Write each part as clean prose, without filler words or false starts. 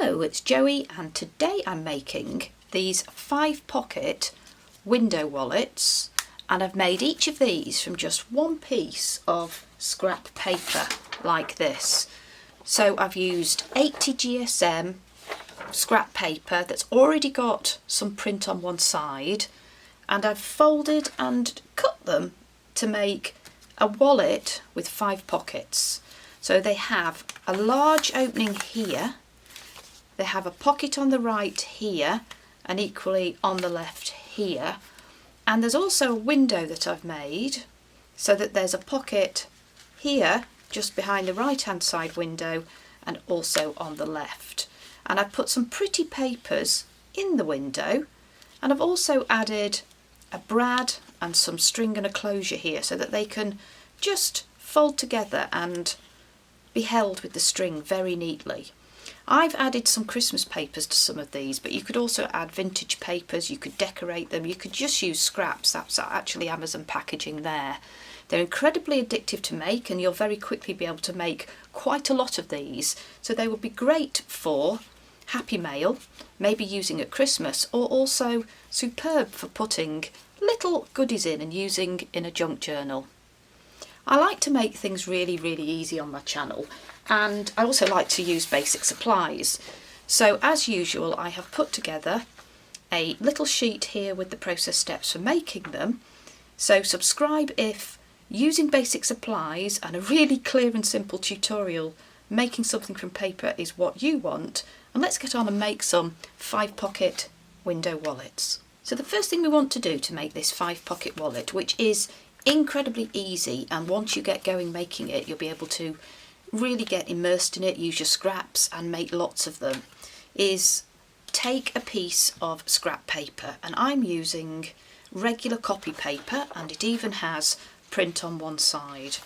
Hello, it's Joey, and today I'm making these 5-pocket window wallets, and I've made each of these from just one piece of scrap paper like this. So I've used 80 GSM scrap paper that's already got some print on one side, and I've folded and cut them to make a wallet with 5 pockets. So they have a large opening here, they have a pocket on the right here, and equally on the left here, and there's also a window that I've made so that there's a pocket here just behind the right hand side window and also on the left. And I've put some pretty papers in the window, and I've also added a brad and some string and a closure here so that they can just fold together and be held with the string very neatly. I've added some Christmas papers to some of these, but you could also add vintage papers, you could decorate them, you could just use scraps. That's actually Amazon packaging there. They're incredibly addictive to make, and you'll very quickly be able to make quite a lot of these. So they would be great for Happy Mail, maybe using at Christmas, or also superb for putting little goodies in and using in a junk journal. I like to make things really easy on my channel, and I also like to use basic supplies. So as usual, I have put together a little sheet here with the process steps for making them. So subscribe if using basic supplies and a really clear and simple tutorial making something from paper is what you want, and let's get on and make some 5-pocket window wallets. So the first thing we want to do to make this 5-pocket wallet, which is incredibly easy, and once you get going making it you'll be able to really get immersed in it, use your scraps and make lots of them, is take a piece of scrap paper, and I'm using regular copy paper, and it even has print on one side.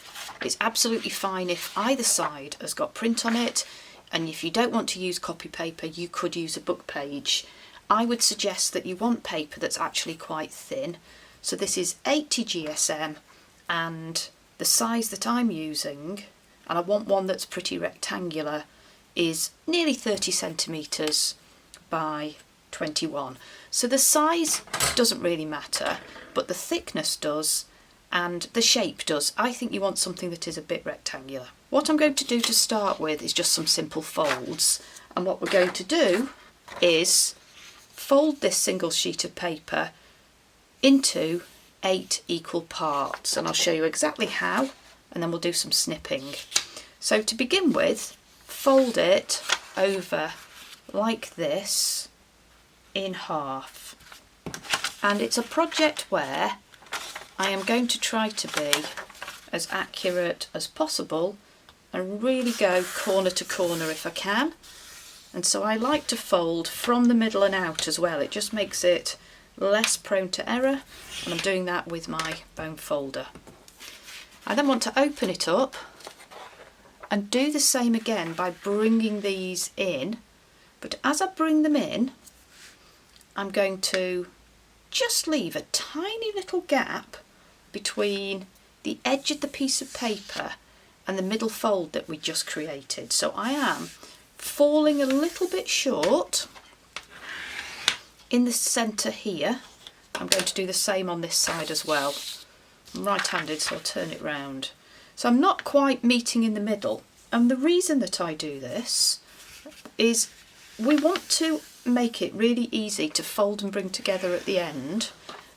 It's absolutely fine if either side has got print on it, and if you don't want to use copy paper you could use a book page. I would suggest that you want paper that's actually quite thin. So this is 80 GSM, and the size that I'm using, and I want one that's pretty rectangular, is nearly 30 centimetres by 21. So the size doesn't really matter, but the thickness does and the shape does. I think you want something that is a bit rectangular. What I'm going to do to start with is just some simple folds, and what we're going to do is fold this single sheet of paper into 8 equal parts, and I'll show you exactly how, and then we'll do some snipping. So to begin with, fold it over like this in half, and it's a project where I am going to try to be as accurate as possible and really go corner to corner if I can, and so I like to fold from the middle and out as well. It just makes it less prone to error, and I'm doing that with my bone folder. I then want to open it up and do the same again by bringing these in, but as I bring them in I'm going to just leave a tiny little gap between the edge of the piece of paper and the middle fold that we just created. So I am falling a little bit short in the centre here. I'm going to do the same on this side as well. I'm right-handed, so I'll turn it round. So I'm not quite meeting in the middle, and the reason that I do this is we want to make it really easy to fold and bring together at the end,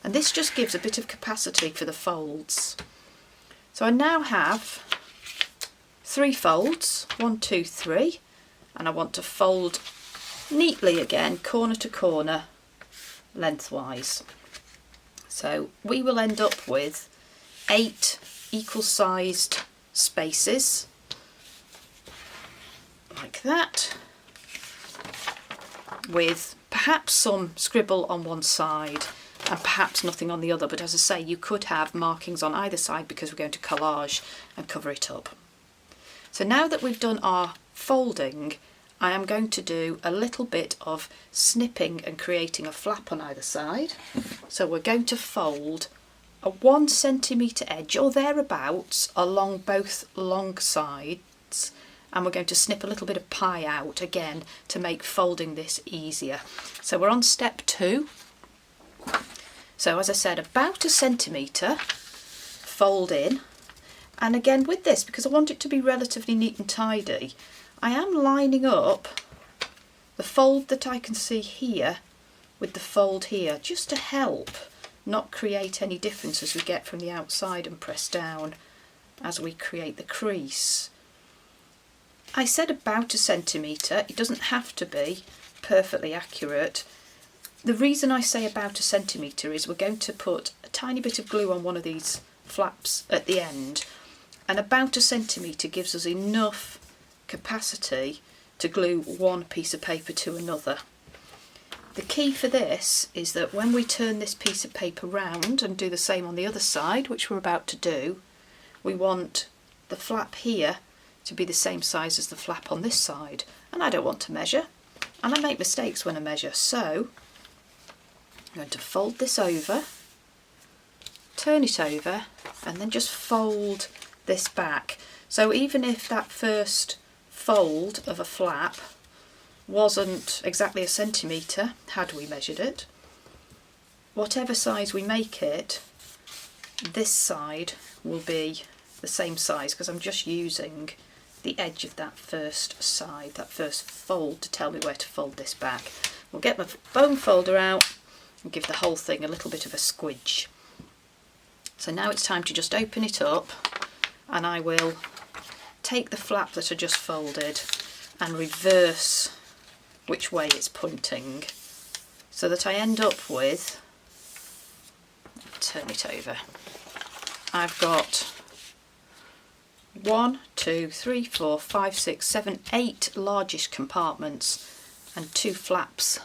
and this just gives a bit of capacity for the folds. So I now have 3 folds, 1, 2, 3, and I want to fold neatly again, corner to corner, lengthwise. So we will end up with 8 equal sized spaces like that, with perhaps some scribble on one side and perhaps nothing on the other, but as I say, you could have markings on either side because we're going to collage and cover it up. So now that we've done our folding, I am going to do a little bit of snipping and creating a flap on either side. So we're going to fold a 1 centimetre edge or thereabouts along both long sides and we're going to snip a little bit of pie out again to make folding this easier. So we're on step 2. So as I said, about 1 centimetre fold in, and again with this, because I want it to be relatively neat and tidy, I am lining up the fold that I can see here with the fold here, just to help not create any difference as we get from the outside and press down as we create the crease. I said about 1 centimetre, it doesn't have to be perfectly accurate. The reason I say about 1 centimetre is we're going to put a tiny bit of glue on one of these flaps at the end, and about 1 centimetre gives us enough capacity to glue one piece of paper to another. The key for this is that when we turn this piece of paper round and do the same on the other side, which we're about to do, we want the flap here to be the same size as the flap on this side, and I don't want to measure, and I make mistakes when I measure, so I'm going to fold this over, turn it over, and then just fold this back. So even if that first fold of a flap wasn't exactly 1 centimetre had we measured it, whatever size we make it, this side will be the same size, because I'm just using the edge of that first side, that first fold, to tell me where to fold this back. We'll get my bone folder out and give the whole thing a little bit of a squidge. So now it's time to just open it up, and I will take the flap that I just folded and reverse which way it's pointing, so that I end up with, turn it over, I've got 1, 2, 3, 4, 5, 6, 7, 8 largish compartments and 2 flaps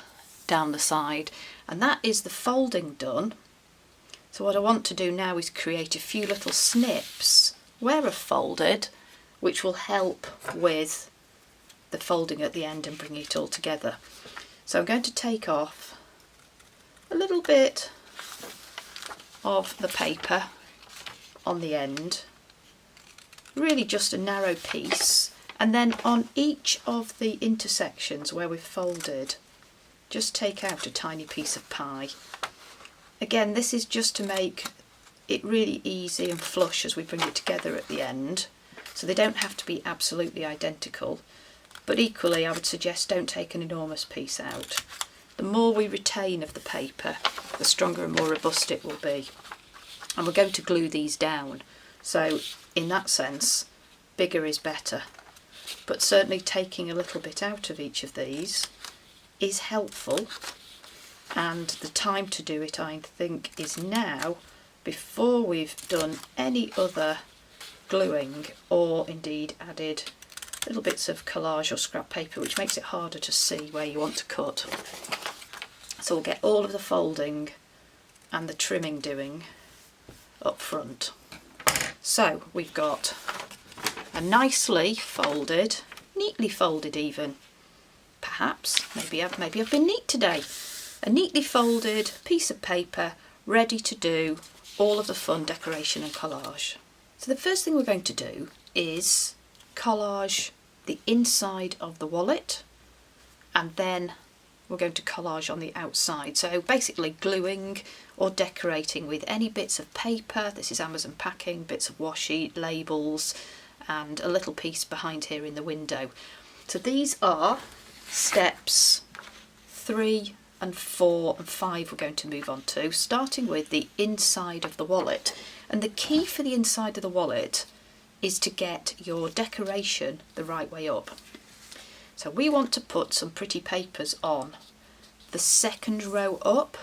down the side, and that is the folding done. So what I want to do now is create a few little snips where I've folded, which will help with the folding at the end and bring it all together. So I'm going to take off a little bit of the paper on the end, really just a narrow piece, and then on each of the intersections where we've folded, just take out a tiny piece of pie. Again, this is just to make it really easy and flush as we bring it together at the end, so they don't have to be absolutely identical, but equally I would suggest don't take an enormous piece out. The more we retain of the paper, the stronger and more robust it will be. And we're going to glue these down, so in that sense bigger is better, but certainly taking a little bit out of each of these is helpful, and the time to do it I think is now, before we've done any other gluing or indeed added little bits of collage or scrap paper, which makes it harder to see where you want to cut. So we'll get all of the folding and the trimming doing up front. So we've got a nicely folded, neatly folded even, perhaps, maybe I've been neat today, a neatly folded piece of paper ready to do all of the fun decoration and collage. So the first thing we're going to do is collage the inside of the wallet, and then we're going to collage on the outside. So basically gluing or decorating with any bits of paper. This is Amazon packing, bits of washi, labels, and a little piece behind here in the window. So these are steps 3 and 4 and 5 we're going to move on to, starting with the inside of the wallet. And the key for the inside of the wallet is to get your decoration the right way up. So we want to put some pretty papers on the second row up.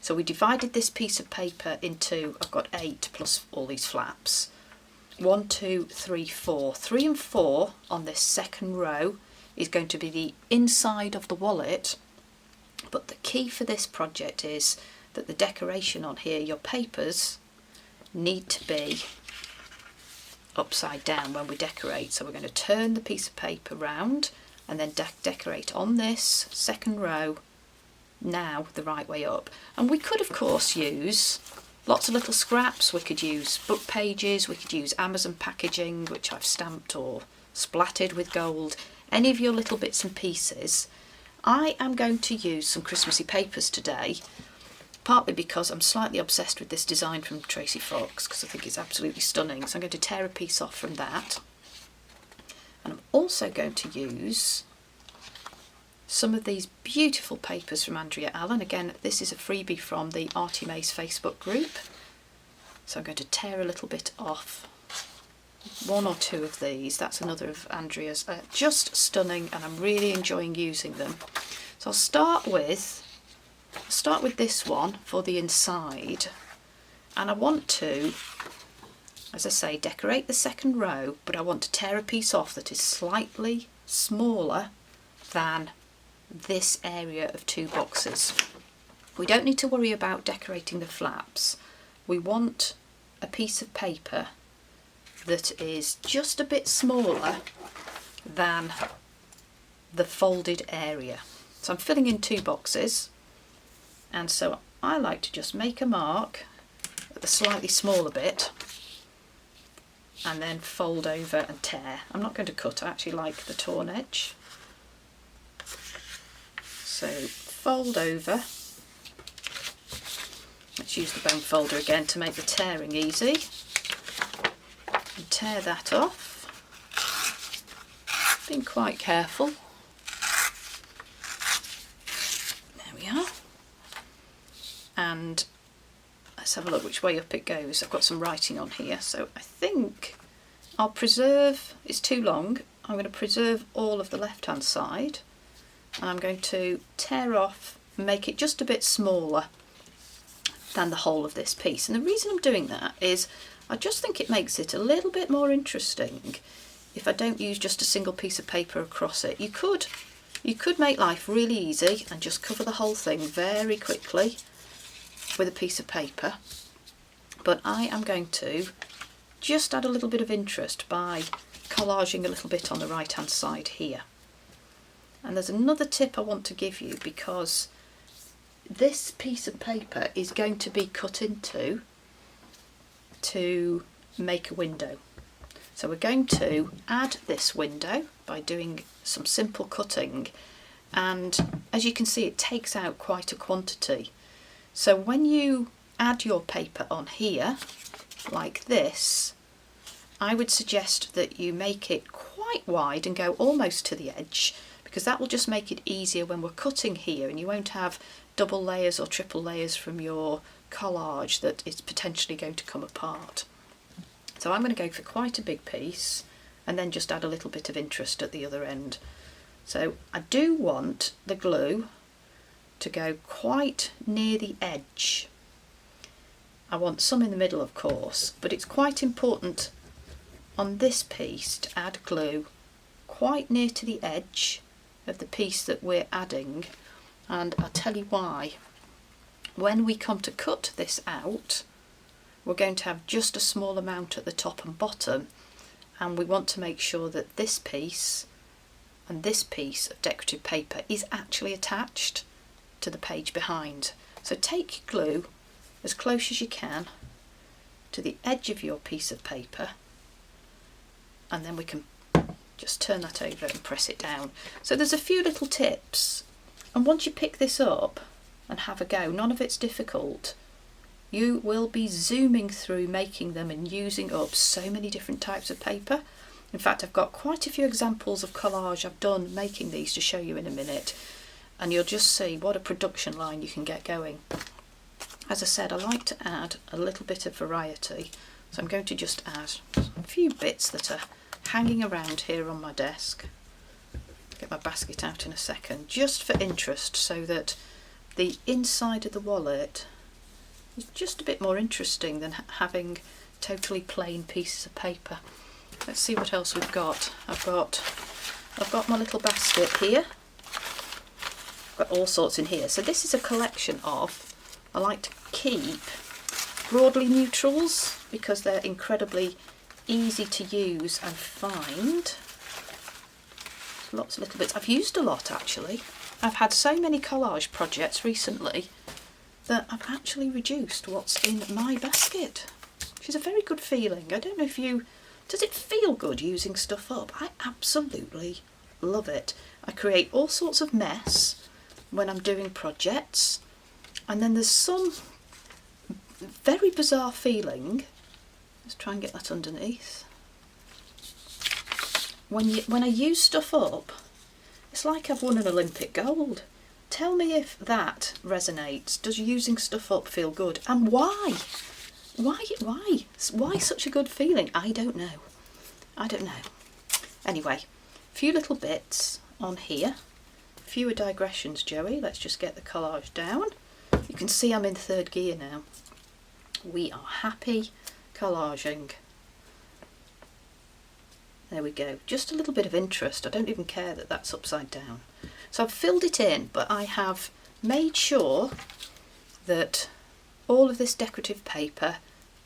So we divided this piece of paper into, I've got 8 plus all these flaps. 1, 2, 3, 4. 3 and 4 on this second row is going to be the inside of the wallet. But the key for this project is that the decoration on here, your papers, need to be upside down when we decorate. So we're going to turn the piece of paper round and then decorate on this second row, now the right way up. And we could of course use lots of little scraps. We could use book pages, we could use Amazon packaging which I've stamped or splattered with gold, any of your little bits and pieces. I am going to use some Christmassy papers today, partly because I'm slightly obsessed with this design from Tracy Fox, because I think it's absolutely stunning. So I'm going to tear a piece off from that. And I'm also going to use some of these beautiful papers from Andrea Allen. Again, this is a freebie from the Arty Mace Facebook group. So I'm going to tear a little bit off. One or two of these. That's another of Andrea's. Just stunning, and I'm really enjoying using them. So I'll start with this one for the inside, and I want to, as I say, decorate the second row, but I want to tear a piece off that is slightly smaller than this area of 2 boxes. We don't need to worry about decorating the flaps. We want a piece of paper that is just a bit smaller than the folded area. So I'm filling in 2 boxes, and so I like to just make a mark at the slightly smaller bit and then fold over and tear. I'm not going to cut, I actually like the torn edge. So fold over. Let's use the bone folder again to make the tearing easy. And tear that off. Being quite careful. There we are. And let's have a look which way up it goes. I've got some writing on here, so I think I'll preserve, it's too long, I'm going to preserve all of the left hand side, and I'm going to tear off and make it just a bit smaller than the whole of this piece. And the reason I'm doing that is I just think it makes it a little bit more interesting if I don't use just a single piece of paper across it. You could make life really easy and just cover the whole thing very quickly with a piece of paper, but I am going to just add a little bit of interest by collaging a little bit on the right hand side here. And there's another tip I want to give you, because this piece of paper is going to be cut into to make a window. So we're going to add this window by doing some simple cutting, and as you can see it takes out quite a quantity. So when you add your paper on here like this, I would suggest that you make it quite wide and go almost to the edge, because that will just make it easier when we're cutting here, and you won't have double layers or triple layers from your collage that is potentially going to come apart. So I'm going to go for quite a big piece and then just add a little bit of interest at the other end. So I do want the glue to go quite near the edge. I want some in the middle, of course, but it's quite important on this piece to add glue quite near to the edge of the piece that we're adding, and I'll tell you why. When we come to cut this out, we're going to have just a small amount at the top and bottom, and we want to make sure that this piece and this piece of decorative paper is actually attached to the page behind. So take your glue as close as you can to the edge of your piece of paper, and then we can just turn that over and press it down. So there's a few little tips, and once you pick this up and have a go, none of it's difficult. You will be zooming through making them and using up so many different types of paper. In fact, I've got quite a few examples of collage I've done making these to show you in a minute, and you'll just see what a production line you can get going. As I said, I like to add a little bit of variety, so I'm going to just add a few bits that are hanging around here on my desk. Get my basket out in a second, just for interest, so that the inside of the wallet is just a bit more interesting than having totally plain pieces of paper. Let's see what else we've got. I've got my little basket here. I've got all sorts in here. So this is a collection of, I like to keep broadly neutrals because they're incredibly easy to use and find. Lots of little bits. I've used a lot actually. I've had so many collage projects recently that I've actually reduced what's in my basket, which is a very good feeling. I don't know if you Does it feel good using stuff up? I absolutely love it. I create all sorts of mess when I'm doing projects, and then there's some very bizarre feeling. Let's try and get that underneath. When I use stuff up, it's like I've won an Olympic gold. Tell me if that resonates. Does using stuff up feel good? And why? Why such a good feeling? I don't know. Anyway, a few little bits on here. Fewer digressions, Joey. Let's just get the collage down. You can see I'm in third gear now. We are happy collaging. There we go. Just a little bit of interest. I don't even care that that's upside down. So I've filled it in, but I have made sure that all of this decorative paper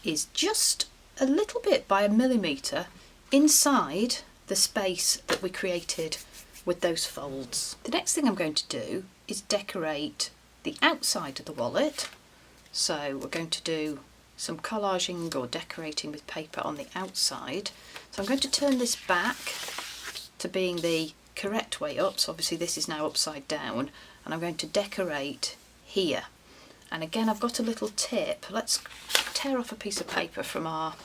is just a little bit by a millimetre inside the space that we created with those folds. The next thing I'm going to do is decorate the outside of the wallet. So we're going to do some collaging or decorating with paper on the outside. So I'm going to turn this back to being the correct way up. So obviously this is now upside down, and I'm going to decorate here. And again, I've got a little tip. Let's tear off a piece of paper from our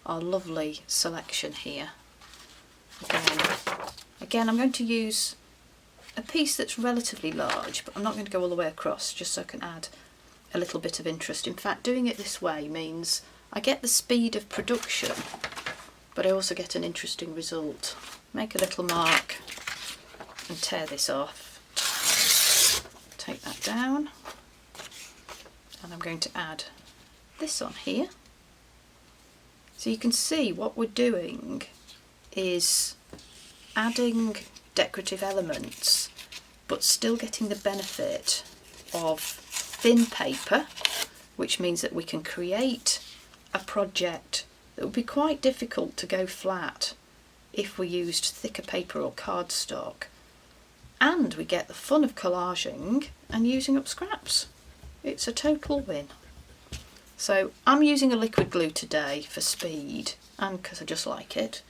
lovely selection here. Again, I'm going to use a piece that's relatively large, but I'm not going to go all the way across, just so I can add a little bit of interest. In fact, doing it this way means I get the speed of production, but I also get an interesting result. Make a little mark and tear this off. Take that down, and I'm going to add this on here. So you can see what we're doing is adding decorative elements, but still getting the benefit of thin paper, which means that we can create a project that would be quite difficult to go flat if we used thicker paper or cardstock. And we get the fun of collaging and using up scraps. It's a total win. So I'm using a liquid glue today for speed and because I just like it,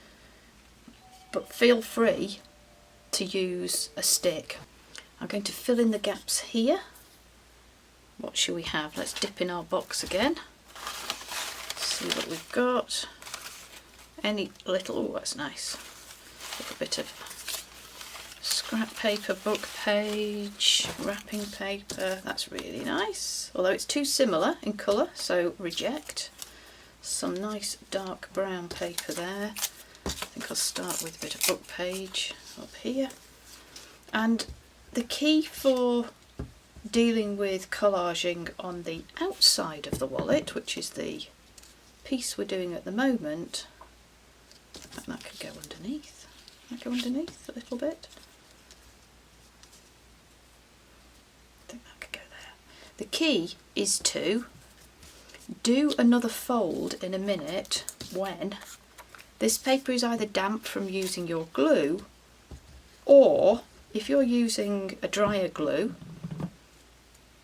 but feel free to use a stick. I'm going to fill in the gaps here. What shall we have? Let's dip in our box again. See what we've got. Any little, oh that's nice, a little bit of scrap paper, book page, wrapping paper, that's really nice. Although it's too similar in colour, so reject. Some nice dark brown paper there. I think I'll start with a bit of book page up here. And the key for dealing with collaging on the outside of the wallet, which is the piece we're doing at the moment, and that could go underneath. Can that go underneath a little bit? I think that could go there. The key is to do another fold in a minute when this paper is either damp from using your glue, or if you're using a drier glue,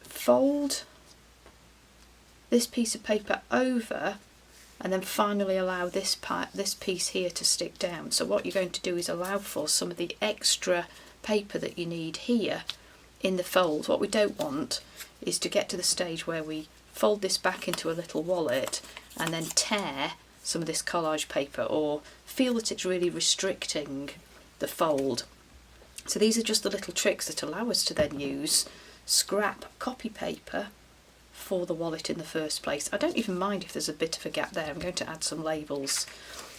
fold this piece of paper over and then finally allow this piece here to stick down. So what you're going to do is allow for some of the extra paper that you need here in the fold. What we don't want is to get to the stage where we fold this back into a little wallet and then tear some of this collage paper or feel that it's really restricting the fold. So these are just the little tricks that allow us to then use scrap copy paper for the wallet in the first place. I don't even mind if there's a bit of a gap there. I'm going to add some labels.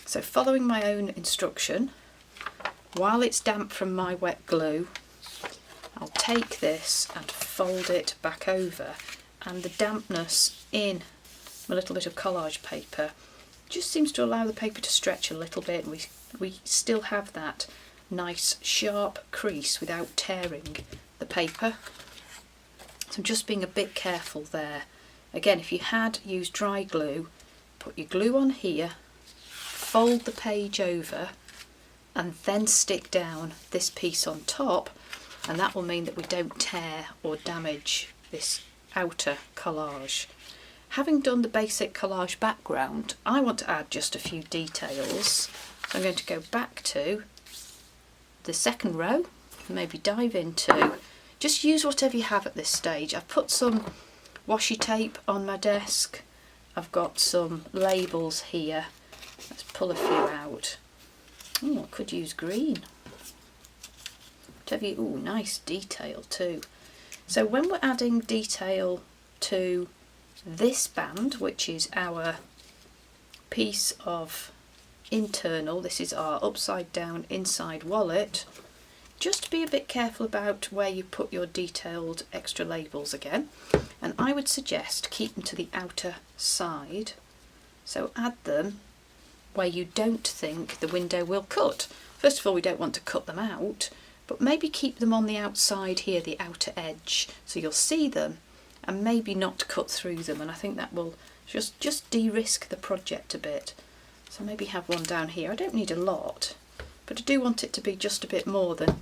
So following my own instruction, while it's damp from my wet glue, I'll take this and fold it back over, and the dampness in my little bit of collage paper just seems to allow the paper to stretch a little bit, and we still have that nice sharp crease without tearing the paper. So I'm just being a bit careful there. Again, if you had used dry glue, put your glue on here, fold the page over, and then stick down this piece on top, and that will mean that we don't tear or damage this outer collage. having done the basic collage background, I want to add just a few details. So I'm going to go back to the second row, maybe dive into, just use whatever you have at this stage. I've put some washi tape on my desk, I've got some labels here, let's pull a few out. Oh, I could use green. Whatever you, ooh, nice detail too. So when we're adding detail to this band, which is our piece of internal, this is our upside down inside wallet, just be a bit careful about where you put your detailed extra labels again, and I would suggest keep them to the outer side, so add them where you don't think the window will cut. First of all, we don't want to cut them out, but maybe keep them on the outside here, the outer edge, so you'll see them and maybe not cut through them, and I think that will just de-risk the project a bit. So maybe have one down here. I don't need a lot, but I do want it to be just a bit more than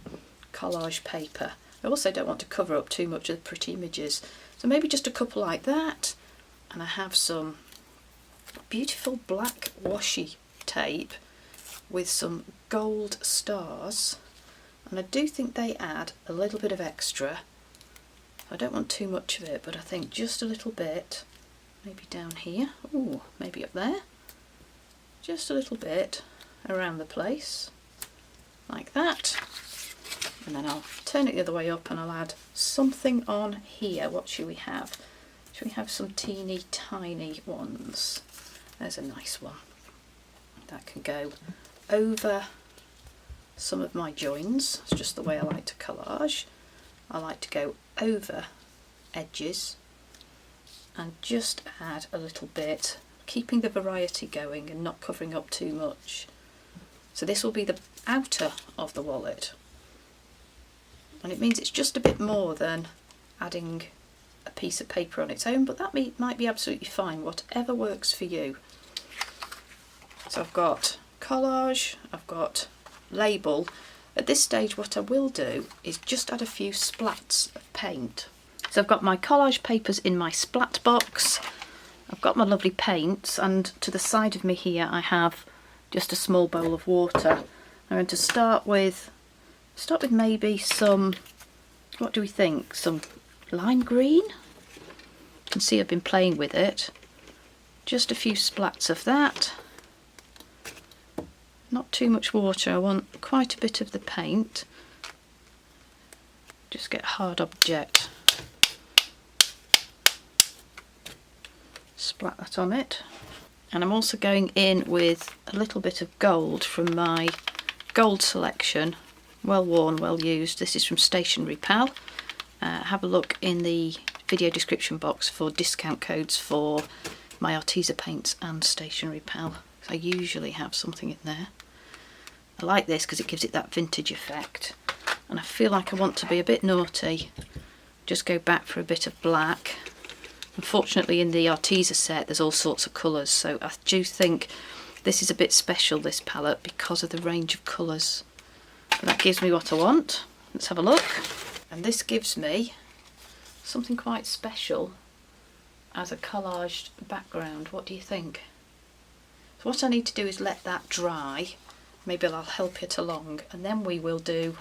collage paper. I also don't want to cover up too much of the pretty images, so maybe just a couple like that. And I have some beautiful black washi tape with some gold stars, and I do think they add a little bit of extra. I don't want too much of it, but I think just a little bit, maybe down here, ooh, maybe up there, just a little bit around the place, like that. And then I'll turn it the other way up and I'll add something on here. What should we have? Should we have some teeny tiny ones? There's a nice one. That can go over some of my joins. It's just the way I like to collage. I like to go over edges and just add a little bit, keeping the variety going and not covering up too much. So this will be the outer of the wallet, and it means it's just a bit more than adding a piece of paper on its own, but that might be absolutely fine, whatever works for you. So I've got collage, I've got label. At this stage what I will do is just add a few splats of paint. So I've got my collage papers in my splat box, I've got my lovely paints, and to the side of me here I have just a small bowl of water. I'm going to start with maybe some, what do we think, some lime green? You can see I've been playing with it. Just a few splats of that. Not too much water, I want quite a bit of the paint. Just get a hard object. Splat that on it. And I'm also going in with a little bit of gold from my gold selection. Well worn, well used. This is from Stationery Pal. Have a look in the video description box for discount codes for my Arteza paints and Stationery Pal. I usually have something in there. I like this because it gives it that vintage effect, and I feel like I want to be a bit naughty, just go back for a bit of black. Unfortunately in the Arteza set there's all sorts of colours, so I do think this is a bit special, this palette, because of the range of colours. But that gives me what I want. Let's have a look. And this gives me something quite special as a collaged background. What do you think? So what I need to do is let that dry. Maybe I'll help it along, and then we will do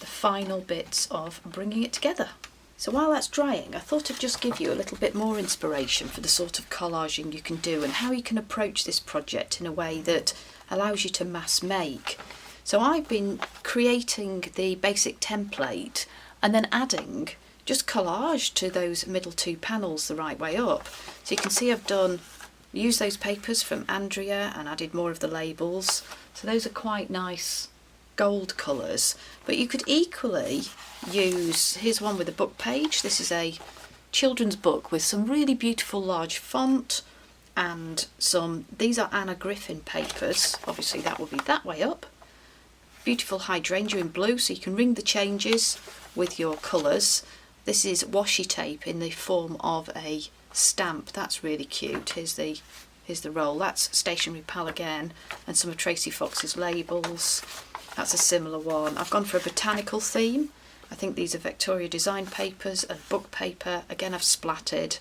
the final bits of bringing it together. So while that's drying, I thought I'd just give you a little bit more inspiration for the sort of collaging you can do and how you can approach this project in a way that allows you to mass make. So I've been creating the basic template and then adding just collage to those middle two panels the right way up. So you can see I've used those papers from Andrea and added more of the labels. So those are quite nice gold colours, but you could equally use, here's one with a book page. This is a children's book with some really beautiful large font and these are Anna Griffin papers, obviously that will be that way up. Beautiful hydrangea in blue, so you can ring the changes with your colours. This is washi tape in the form of a stamp, that's really cute. Here's the roll, that's Stationery Pal again, and some of Tracy Fox's labels. That's a similar one. I've gone for a botanical theme. I think these are Victoria design papers and book paper. Again, I've splatted.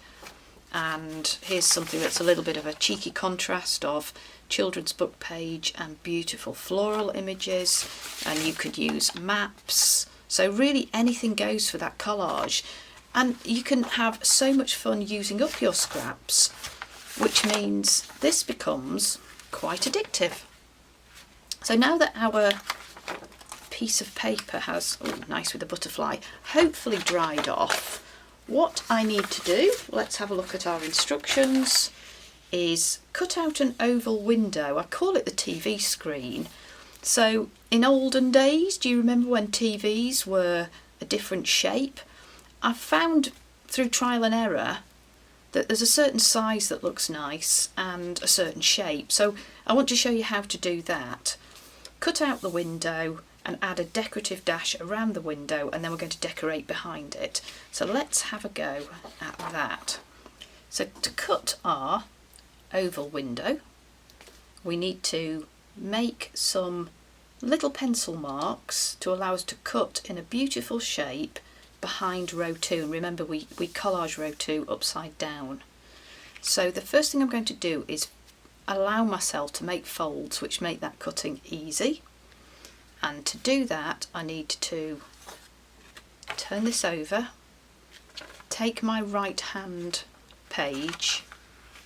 and here's something that's a little bit of a cheeky contrast of children's book page and beautiful floral images, and you could use maps, so really anything goes for that collage, and you can have so much fun using up your scraps, which means this becomes quite addictive. So now that our piece of paper has, oh nice with a butterfly, hopefully dried off, what I need to do, let's have a look at our instructions, is cut out an oval window. I call it the TV screen. So in olden days, do you remember when TVs were a different shape? I've found through trial and error that there's a certain size that looks nice and a certain shape. So I want to show you how to do that. Cut out the window and add a decorative dash around the window, and then we're going to decorate behind it. So let's have a go at that. So to cut our oval window, we need to make some little pencil marks to allow us to cut in a beautiful shape behind row 2. And remember, we collage row 2 upside down. So the first thing I'm going to do is allow myself to make folds which make that cutting easy. And to do that, I need to turn this over, take my right hand page,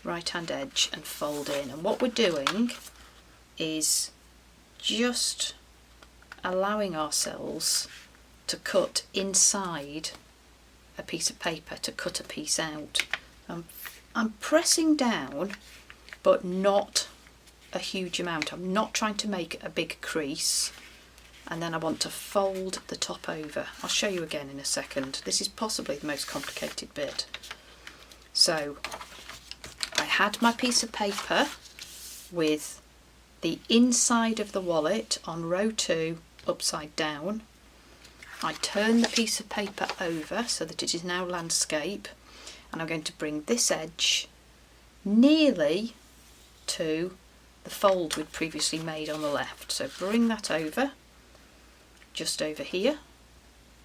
right hand edge, and fold in. And what we're doing is just allowing ourselves to cut inside a piece of paper, to cut a piece out. I'm pressing down, but not a huge amount. I'm not trying to make a big crease. And then I want to fold the top over. I'll show you again in a second. This is possibly the most complicated bit. So I had my piece of paper with the inside of the wallet on row 2 upside down. I turn the piece of paper over so that it is now landscape, and I'm going to bring this edge nearly to the fold we'd previously made on the left. So bring that over, just over here,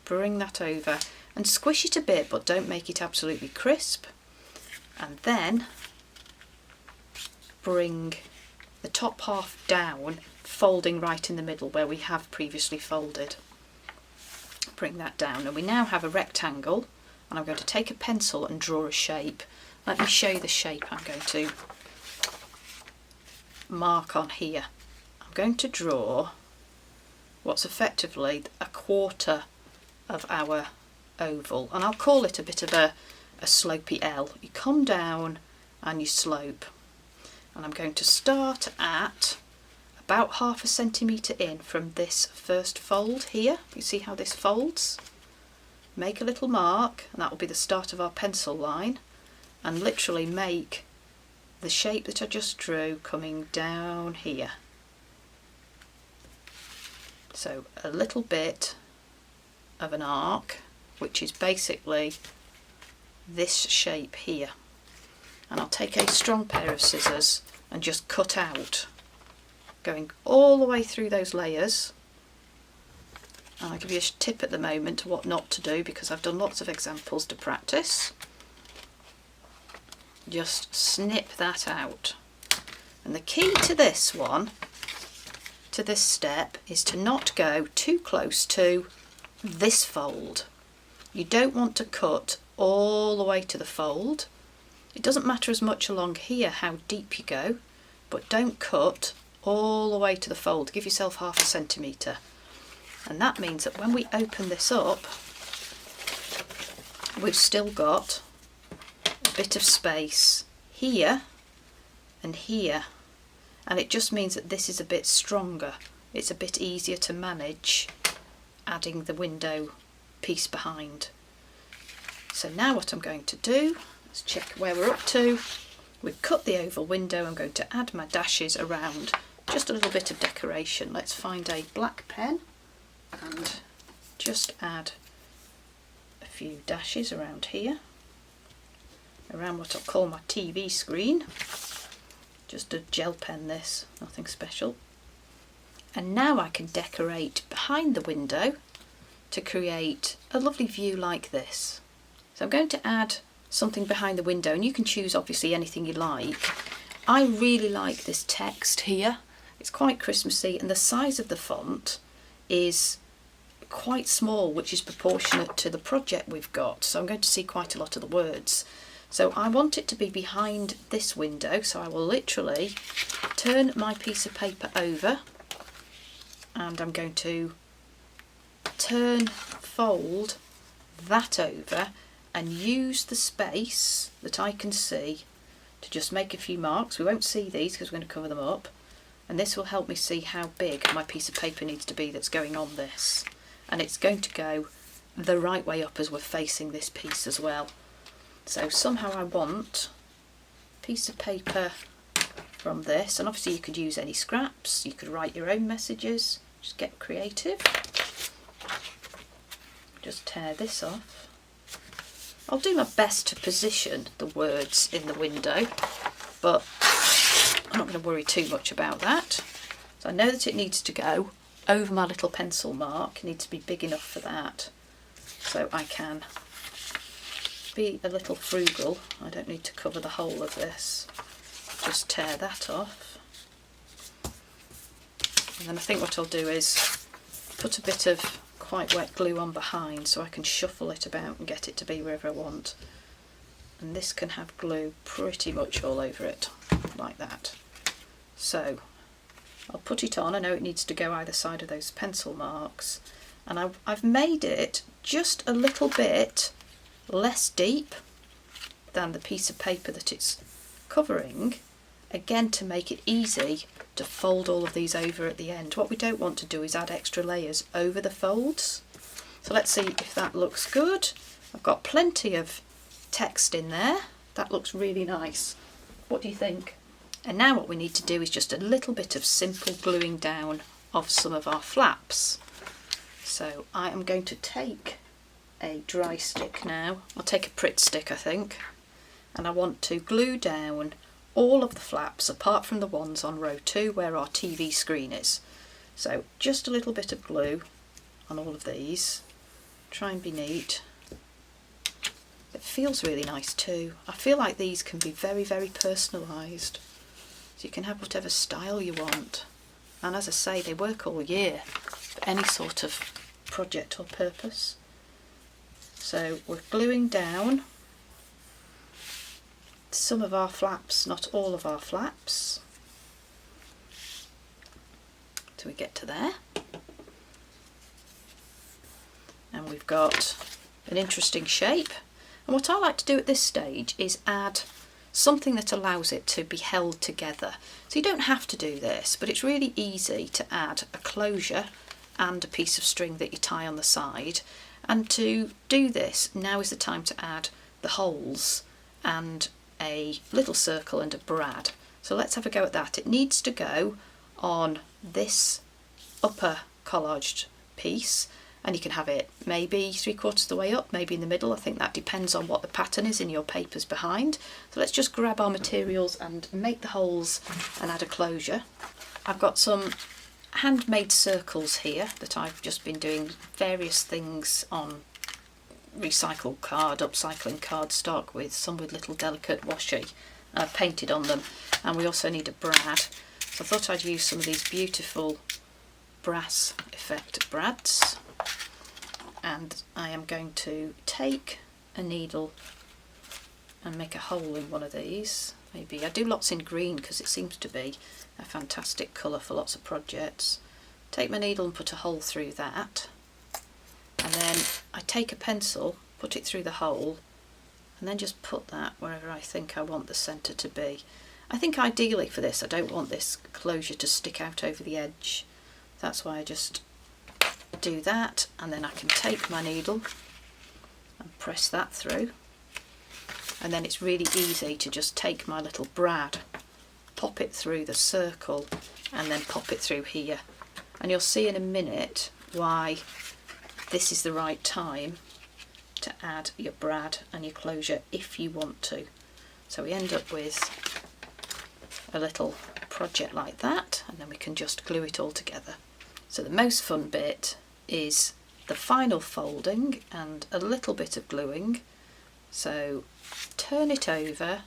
bring that over and squish it a bit, but don't make it absolutely crisp, and then bring the top half down, folding right in the middle where we have previously folded. Bring that down, and we now have a rectangle, and I'm going to take a pencil and draw a shape. Let me show you the shape I'm going to mark on here. I'm going to draw what's effectively a quarter of our oval, and I'll call it a bit of a slopey L. You come down and you slope, and I'm going to start at about 1/2 centimetre in from this first fold here. You see how this folds? Make a little mark, and that will be the start of our pencil line, and literally make the shape that I just drew coming down here. So a little bit of an arc, which is basically this shape here. And I'll take a strong pair of scissors and just cut out, going all the way through those layers. And I'll give you a tip at the moment to what not to do, because I've done lots of examples to practice. Just snip that out. And the key to this one, to this step, is to not go too close to this fold. You don't want to cut all the way to the fold. It doesn't matter as much along here how deep you go, but don't cut all the way to the fold. Give yourself 1/2 centimetre. And that means that when we open this up, we've still got a bit of space here and here, and it just means that this is a bit stronger. It's a bit easier to manage adding the window piece behind. So now what I'm going to do, let's check where we're up to. We've cut the oval window. I'm going to add my dashes around, just a little bit of decoration. Let's find a black pen and just add a few dashes around here, around what I'll call my TV screen. Just a gel pen this, nothing special. And now I can decorate behind the window to create a lovely view like this. So I'm going to add something behind the window, and you can choose obviously anything you like. I really like this text here. It's quite Christmassy, and the size of the font is quite small, which is proportionate to the project we've got, so I'm going to see quite a lot of the words. So I want it to be behind this window, so I will literally turn my piece of paper over, and I'm going to fold that over and use the space that I can see to just make a few marks. We won't see these because we're going to cover them up, and this will help me see how big my piece of paper needs to be that's going on this, and it's going to go the right way up as we're facing this piece as well. So somehow I want a piece of paper from this, and obviously you could use any scraps, you could write your own messages, just get creative. Just tear this off. I'll do my best to position the words in the window, but I'm not going to worry too much about that. So I know that it needs to go over my little pencil mark, it needs to be big enough for that, so I can be a little frugal. I don't need to cover the whole of this, just tear that off. And then I think what I'll do is put a bit of quite wet glue on behind so I can shuffle it about and get it to be wherever I want, and this can have glue pretty much all over it like that. So I'll put it on. I know it needs to go either side of those pencil marks, and I've made it just a little bit less deep than the piece of paper that it's covering, again to make it easy to fold all of these over at the end. What we don't want to do is add extra layers over the folds. So let's see if that looks good. I've got plenty of text in there. That looks really nice. What do you think? And now what we need to do is just a little bit of simple gluing down of some of our flaps. So I am going to take a dry stick now. I'll take a Pritt stick, I think, and I want to glue down all of the flaps apart from the ones on row 2 where our TV screen is. So just a little bit of glue on all of these. Try and be neat. It feels really nice too. I feel like these can be very, very personalised. So you can have whatever style you want. And as I say, they work all year for any sort of project or purpose. So we're gluing down some of our flaps, not all of our flaps, till we get to there. And we've got an interesting shape. And what I like to do at this stage is add something that allows it to be held together. So you don't have to do this, but it's really easy to add a closure and a piece of string that you tie on the side. And to do this, now is the time to add the holes and a little circle and a brad. So let's have a go at that. It needs to go on this upper collaged piece, and you can have it maybe 3/4 of the way up, maybe in the middle. I think that depends on what the pattern is in your papers behind. So let's just grab our materials and make the holes and add a closure. I've got some handmade circles here that I've just been doing various things on recycled card, upcycling cardstock, with some with little delicate washi painted on them, and we also need a brad. So I thought I'd use some of these beautiful brass effect brads, and I am going to take a needle and make a hole in one of these. Maybe I do lots in green because it seems to be a fantastic colour for lots of projects. Take my needle and put a hole through that, and then I take a pencil, put it through the hole, and then just put that wherever I think I want the centre to be. I think ideally for this I don't want this closure to stick out over the edge. That's why I just do that, and then I can take my needle and press that through, and then it's really easy to just take my little brad, pop it through the circle, and then pop it through here. And you'll see in a minute why this is the right time to add your brad and your closure if you want to. So we end up with a little project like that, and then we can just glue it all together. So the most fun bit is the final folding and a little bit of gluing, So turn it over,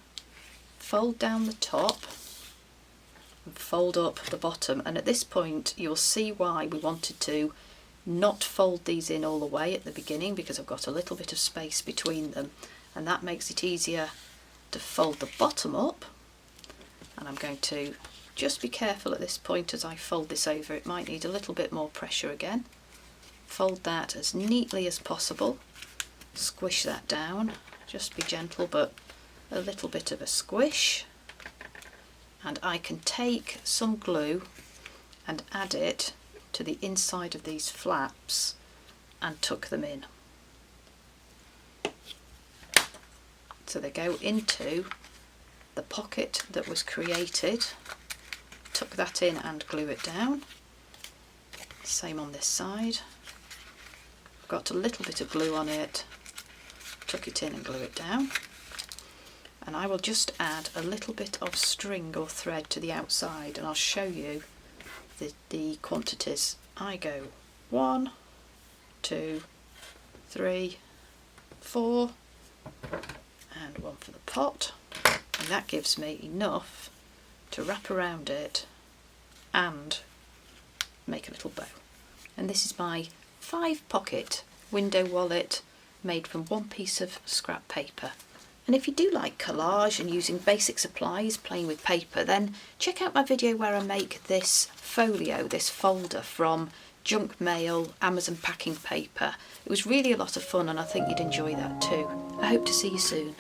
fold down the top and fold up the bottom, and at this point you'll see why we wanted to not fold these in all the way at the beginning, because I've got a little bit of space between them, and that makes it easier to fold the bottom up. And I'm going to just be careful at this point as I fold this over, it might need a little bit more pressure again. Fold that as neatly as possible, squish that down, just be gentle but a little bit of a squish, and I can take some glue and add it to the inside of these flaps and tuck them in. So they go into the pocket that was created. Tuck that in and glue it down. Same on this side. I've got a little bit of glue on it, tuck it in and glue it down. And I will just add a little bit of string or thread to the outside, and I'll show you the quantities. I go 1, 2, 3, 4, and 1 for the pot, and that gives me enough to wrap around it and make a little bow. And this is my 5-pocket window wallet made from one piece of scrap paper. And if you do like collage and using basic supplies, playing with paper, then check out my video where I make this folio, this folder from junk mail, Amazon packing paper. It was really a lot of fun and I think you'd enjoy that too. I hope to see you soon.